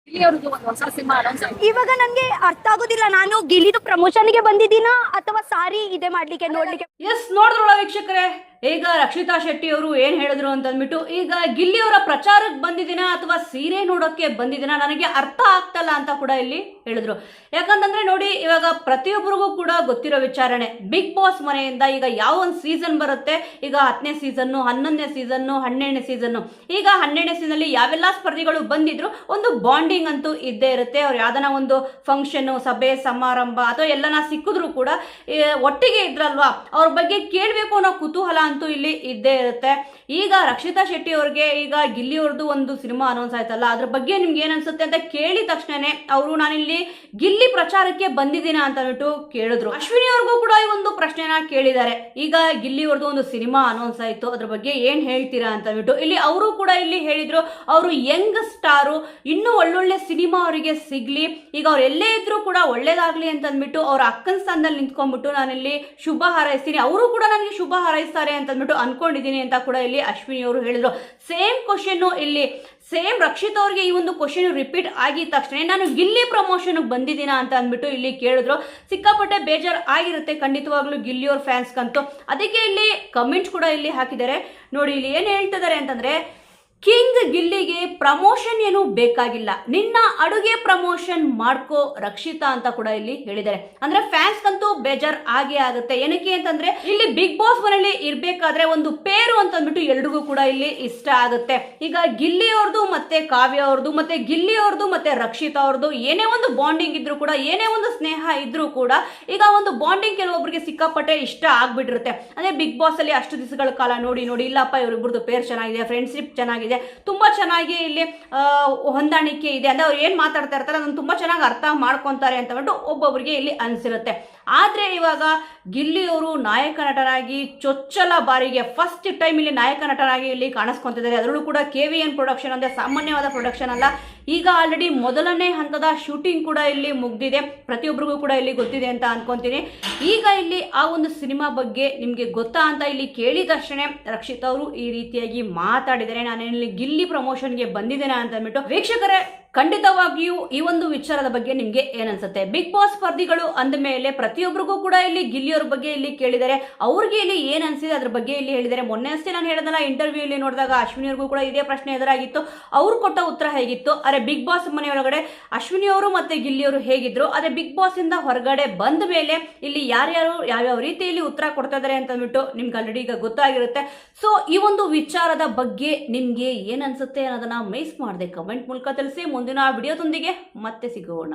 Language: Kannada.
ಇಲ್ಲಿಯವರೆಗೂ ಒಂದು ಹೊಸ ಸಿನಿಮಾ ಅನೌನ್ಸ್ ಆಗಿದೆ. ಇವಾಗ ನನ್ಗೆ ಅರ್ಥ ಆಗೋದಿಲ್ಲ, ನಾನು ಗಿಲ್ಲಿದು ಪ್ರಮೋಷನ್ಗೆ ಬಂದಿದ್ದೀನಾ ಅಥವಾ ಸಾರಿ ಇದೆ ಮಾಡ್ಲಿಕ್ಕೆ ನೋಡ್ಲಿಕ್ಕೆ. ಎಸ್, ನೋಡಿದ್ರಲ್ಲ ವೀಕ್ಷಕರೇ, ಈಗ ರಕ್ಷಿತಾ ಶೆಟ್ಟಿ ಅವರು ಏನ್ ಹೇಳಿದ್ರು ಅಂತಂದ್ಬಿಟ್ಟು, ಈಗ ಗಿಲ್ಲಿ ಅವರ ಪ್ರಚಾರಕ್ಕೆ ಬಂದಿದ್ದೀನ ಅಥವಾ ಸೀರೆ ನೋಡೋಕೆ ಬಂದಿದ್ದೀನ ನನಗೆ ಅರ್ಥ ಆಗ್ತಲ್ಲ ಅಂತ ಕೂಡ ಇಲ್ಲಿ ಹೇಳಿದ್ರು. ಯಾಕಂತಂದ್ರೆ ನೋಡಿ, ಇವಾಗ ಪ್ರತಿಯೊಬ್ಬರಿಗೂ ಕೂಡ ಗೊತ್ತಿರೋ ವಿಚಾರಣೆ, ಬಿಗ್ ಬಾಸ್ ಮನೆಯಿಂದ ಈಗ ಯಾವ ಒಂದು ಸೀಸನ್ ಬರುತ್ತೆ, ಈಗ 10ನೇ ಸೀಸನ್ನು, 11ನೇ ಸೀಸನ್ನು, 12ನೇ ಸೀಸನ್ನು. ಈಗ 12ನೇ ಸೀಸನ್ ಯಾವೆಲ್ಲ ಸ್ಪರ್ಧಿಗಳು ಬಂದಿದ್ರು, ಒಂದು ಬಾಂಡಿಂಗ್ ಅಂತೂ ಇದ್ದೇ ಇರುತ್ತೆ. ಅವ್ರು ಯಾವ್ದನ ಒಂದು ಫಂಕ್ಷನ್, ಸಭೆ ಸಮಾರಂಭ ಅಥವಾ ಎಲ್ಲನ ಸಿಕ್ಕಿದ್ರು ಕೂಡ ಒಟ್ಟಿಗೆ ಇದ್ರಲ್ವಾ, ಅವ್ರ ಬಗ್ಗೆ ಕೇಳಬೇಕು ಅನ್ನೋ ಕುತೂಹಲ ಅಂತೂ ಇಲ್ಲಿ ಇದ್ದೇ ಇರುತ್ತೆ. ಈಗ ರಕ್ಷಿತಾ ಶೆಟ್ಟಿ ಅವ್ರಿಗೆ ಈಗ ಗಿಲ್ಲಿ ಅವ್ರದ್ದು ಒಂದು ಸಿನಿಮಾ ಅನೌನ್ಸ್ ಆಯ್ತಲ್ಲ, ಅದ್ರ ಬಗ್ಗೆ ನಿಮ್ಗೆ ಏನ್ ಅನ್ಸುತ್ತೆ ಅಂತ ಕೇಳಿದ ತಕ್ಷಣನೇ ಅವರು ನಾನಿಲ್ಲಿ ಗಿಲ್ಲಿ ಪ್ರಚಾರಕ್ಕೆ ಬಂದಿದ್ದೀನ ಅಂತ ಅಂದ್ಬಿಟ್ಟು ಕೇಳಿದ್ರು. ಅಶ್ವಿನಿ ಅವ್ರಿಗೂ ಕೂಡ ಈ ಒಂದು ಪ್ರಶ್ನೆನ ಕೇಳಿದ್ದಾರೆ. ಈಗ ಗಿಲ್ಲಿ ಅವ್ರದ್ದು ಒಂದು ಸಿನಿಮಾ ಅನೌನ್ಸ್ ಆಯ್ತು, ಅದ್ರ ಬಗ್ಗೆ ಏನ್ ಹೇಳ್ತೀರಾ ಅಂತ ಅಂದ್ಬಿಟ್ಟು ಇಲ್ಲಿ ಅವರು ಕೂಡ ಇಲ್ಲಿ ಹೇಳಿದ್ರು, ಅವರು ಯಂಗ್ ಸ್ಟಾರು, ಇನ್ನೂ ಒಳ್ಳೊಳ್ಳೆ ಸಿನಿಮಾ ಅವರಿಗೆ ಸಿಗ್ಲಿ, ಈಗ ಅವ್ರು ಎಲ್ಲೇ ಇದ್ರು ಕೂಡ ಒಳ್ಳೇದಾಗ್ಲಿ ಅಂತ ಅಂದ್ಬಿಟ್ಟು ಅವ್ರ ಅಕ್ಕನ ಸ್ಥಾನದಲ್ಲಿ ನಿಂತ್ಕೊಂಡ್ಬಿಟ್ಟು ನಾನಿಲ್ಲಿ ಶುಭ ಹಾರೈಸ್ತೀನಿ, ಅವರು ಕೂಡ ನನಗೆ ಶುಭ ಹಾರೈಸ್ತಾರೆ ಅಂತ ಅಂದ್ಬಿಟ್ಟು ಅನ್ಕೊಂಡಿದ್ದೀನಿ ಅಂತ ಕೂಡ ಇಲ್ಲಿ ಅಶ್ವಿನಿ ಅವರು ಹೇಳಿದ್ರು. ಸೇಮ್ ಕ್ವಶನ್ ಇಲ್ಲಿ ಸೇಮ್ ರಕ್ಷಿತ್ ಅವ್ರಿಗೆ ಈ ಒಂದು ಕ್ವಶನ್ ರಿಪೀಟ್ ಆಗಿದ ತಕ್ಷಣ ನಾನು ಗಿಲ್ಲಿ ಪ್ರಮೋಷನ್ ಬಂದಿದ್ದೀನ ಅಂತ ಅಂದ್ಬಿಟ್ಟು ಇಲ್ಲಿ ಕೇಳಿದ್ರು. ಸಿಕ್ಕಾಪಟ್ಟೆ ಬೇಜಾರು ಆಗಿರುತ್ತೆ ಖಂಡಿತವಾಗ್ಲೂ ಗಿಲ್ಲಿ ಅವ್ರ ಫ್ಯಾನ್ಸ್ಗಂತೂ. ಅದಕ್ಕೆ ಇಲ್ಲಿ ಕಮೆಂಟ್ಸ್ ಕೂಡ ಇಲ್ಲಿ ಹಾಕಿದ್ದಾರೆ ನೋಡಿ. ಇಲ್ಲಿ ಏನು ಹೇಳ್ತಿದ್ದಾರೆ ಅಂತಂದ್ರೆ, ಕಿಂಗ್ ಗಿಲ್ಲಿಗೆ ಪ್ರಮೋಷನ್ ಏನು ಬೇಕಾಗಿಲ್ಲ, ನಿನ್ನ ಅಡುಗೆ ಪ್ರಮೋಷನ್ ಮಾಡ್ಕೋ ರಕ್ಷಿತಾ ಅಂತ ಕೂಡ ಇಲ್ಲಿ ಹೇಳಿದ್ದಾರೆ. ಅಂದ್ರೆ ಫ್ಯಾನ್ಸ್ಗಂತೂ ಬೇಜಾರ್ ಆಗೇ ಆಗುತ್ತೆ. ಏನಕ್ಕೆ ಅಂತಂದ್ರೆ ಇಲ್ಲಿ ಬಿಗ್ ಬಾಸ್ ಮನೆಯಲ್ಲಿ ಇರ್ಬೇಕಾದ್ರೆ ಒಂದು ಪೇರು ಅಂತ ಅಂದ್ಬಿಟ್ಟು ಎಲ್ರಿಗೂ ಕೂಡ ಇಲ್ಲಿ ಇಷ್ಟ ಆಗುತ್ತೆ. ಈಗ ಗಿಲ್ಲಿ ಅವ್ರದ್ದು ಮತ್ತೆ ಕಾವ್ಯ ಅವ್ರದ್ದು ಮತ್ತೆ ಗಿಲ್ಲಿ ಅವ್ರದ್ದು ಮತ್ತೆ ರಕ್ಷಿತಾ ಅವ್ರದ್ದು ಏನೇ ಒಂದು ಬಾಂಡಿಂಗ್ ಇದ್ರು ಕೂಡ, ಏನೇ ಒಂದು ಸ್ನೇಹ ಇದ್ರೂ ಕೂಡ, ಈಗ ಒಂದು ಬಾಂಡಿಂಗ್ ಕೆಲವೊಬ್ಬರಿಗೆ ಸಿಕ್ಕಾಪಟ್ಟೆ ಇಷ್ಟ ಆಗ್ಬಿಟ್ಟಿರುತ್ತೆ. ಅಂದ್ರೆ ಬಿಗ್ ಬಾಸ್ ಅಲ್ಲಿ ಅಷ್ಟು ದಿವಸಗಳ ಕಾಲ ನೋಡಿ ಇಲ್ಲಪ್ಪ ಇವರಿಬ್ಬರದು ಪೇರ್ ಚೆನ್ನಾಗಿದೆ, ಫ್ರೆಂಡ್ಶಿಪ್ ಚೆನ್ನಾಗಿದೆ, ತುಂಬಾ ಚೆನ್ನಾಗಿ ಇಲ್ಲಿ ಹೊಂದಾಣಿಕೆ ಇದೆ ಅಂದ್ರೆ ಅವ್ರು ಏನ್ ಮಾತಾಡ್ತಾ ಇರ್ತಾರೆ ಅದನ್ನು ತುಂಬಾ ಚೆನ್ನಾಗಿ ಅರ್ಥ ಮಾಡ್ಕೊಂತಾರೆ ಅಂತ ಬಿಟ್ಟು ಒಬ್ಬೊಬ್ಬರಿಗೆ ಇಲ್ಲಿ ಅನ್ಸಿರುತ್ತೆ. ಆದ್ರೆ ಇವಾಗ ಗಿಲ್ಲಿ ಅವರು ನಾಯಕ ನಟನಾಗಿ ಚೊಚ್ಚಲ ಬಾರಿಗೆ ಫಸ್ಟ್ ಟೈಮ್ ಇಲ್ಲಿ ನಾಯಕ ನಟನಾಗಿ ಇಲ್ಲಿ ಕಾಣಿಸ್ಕೊಂತಿದ್ದಾರೆ. ಅದರಲ್ಲೂ ಕೂಡ KVN ಪ್ರೊಡಕ್ಷನ್ ಅಂದ್ರೆ ಸಾಮಾನ್ಯವಾದ ಪ್ರೊಡಕ್ಷನ್ ಅಲ್ಲ. ಈಗ ಆಲ್ರೆಡಿ ಮೊದಲನೇ ಹಂತದ ಶೂಟಿಂಗ್ ಕೂಡ ಇಲ್ಲಿ ಮುಗ್ದಿದೆ, ಪ್ರತಿಯೊಬ್ಬರಿಗೂ ಕೂಡ ಇಲ್ಲಿ ಗೊತ್ತಿದೆ ಅಂತ ಅನ್ಕೊಂತೀನಿ. ಈಗ ಇಲ್ಲಿ ಆ ಒಂದು ಸಿನಿಮಾ ಬಗ್ಗೆ ನಿಮ್ಗೆ ಗೊತ್ತಾ ಅಂತ ಇಲ್ಲಿ ಕೇಳಿದ ತಕ್ಷಣ ರಕ್ಷಿತ್ ಅವರು ಈ ರೀತಿಯಾಗಿ ಮಾತಾಡಿದರೆ, ನಾನೇನಲ್ಲಿ ಗಿಲ್ಲಿ ಪ್ರಮೋಷನ್ಗೆ ಬಂದಿದ್ದೇನೆ ಅಂತ ಅಂದ್ಬಿಟ್ಟು. ವೀಕ್ಷಕರೇ, ಖಂಡಿತವಾಗಿಯೂ ಈ ಒಂದು ವಿಚಾರದ ಬಗ್ಗೆ ನಿಮ್ಗೆ ಏನನ್ಸುತ್ತೆ? ಬಿಗ್ ಬಾಸ್ ಸ್ಪರ್ಧಿಗಳು ಅಂದ ಮೇಲೆ ಪ್ರತಿಯೊಬ್ಬರಿಗೂ ಕೂಡ ಇಲ್ಲಿ ಗಿಲ್ಲಿಯವ್ರ ಬಗ್ಗೆ ಇಲ್ಲಿ ಕೇಳಿದ್ದಾರೆ, ಅವ್ರಿಗೆ ಇಲ್ಲಿ ಏನ್ ಅನ್ಸಿದೆ ಅದ್ರ ಬಗ್ಗೆ ಇಲ್ಲಿ ಹೇಳಿದ್ದಾರೆ. ಮೊನ್ನೆ ಅಷ್ಟೇ ನಾನು ಹೇಳಿದಲ್ಲ, ಇಂಟರ್ವ್ಯೂ ಇಲ್ಲಿ ನೋಡಿದಾಗ ಅಶ್ವಿನಿ ಅವ್ರಿಗೂ ಕೂಡ ಇದೇ ಪ್ರಶ್ನೆ ಎದುರಾಗಿತ್ತು, ಅವ್ರು ಕೊಟ್ಟ ಉತ್ತರ ಹೇಗಿತ್ತು. ಅರೆ ಬಿಗ್ ಬಾಸ್ ಮನೆಯೊಳಗಡೆ ಅಶ್ವಿನಿ ಅವರು ಮತ್ತೆ ಗಿಲ್ಲಿಯವರು ಹೇಗಿದ್ರು, ಅದೇ ಬಿಗ್ ಬಾಸ್ ಇಂದ ಹೊರಗಡೆ ಬಂದ ಮೇಲೆ ಇಲ್ಲಿ ಯಾರ್ಯಾರು ಯಾವ್ಯಾವ ರೀತಿಯಲ್ಲಿ ಉತ್ತರ ಕೊಡ್ತಾ ಇದಾರೆ ಅಂತ ಅಂದ್ಬಿಟ್ಟು ನಿಮ್ಗೆ ಆಲ್ರೆಡಿ ಈಗ ಗೊತ್ತಾಗಿರುತ್ತೆ. ಸೊ ಈ ಒಂದು ವಿಚಾರದ ಬಗ್ಗೆ ನಿಮ್ಗೆ ಏನ್ ಅನ್ಸುತ್ತೆ ಅನ್ನೋದನ್ನ ಮಿಸ್ ಮಾಡದೆ ಕಮೆಂಟ್ ಮೂಲಕ ತಿಳಿಸಿ. ಮುಂದಿನ ವಿಡಿಯೋದೊಂದಿಗೆ ಮತ್ತೆ ಸಿಗೋಣ.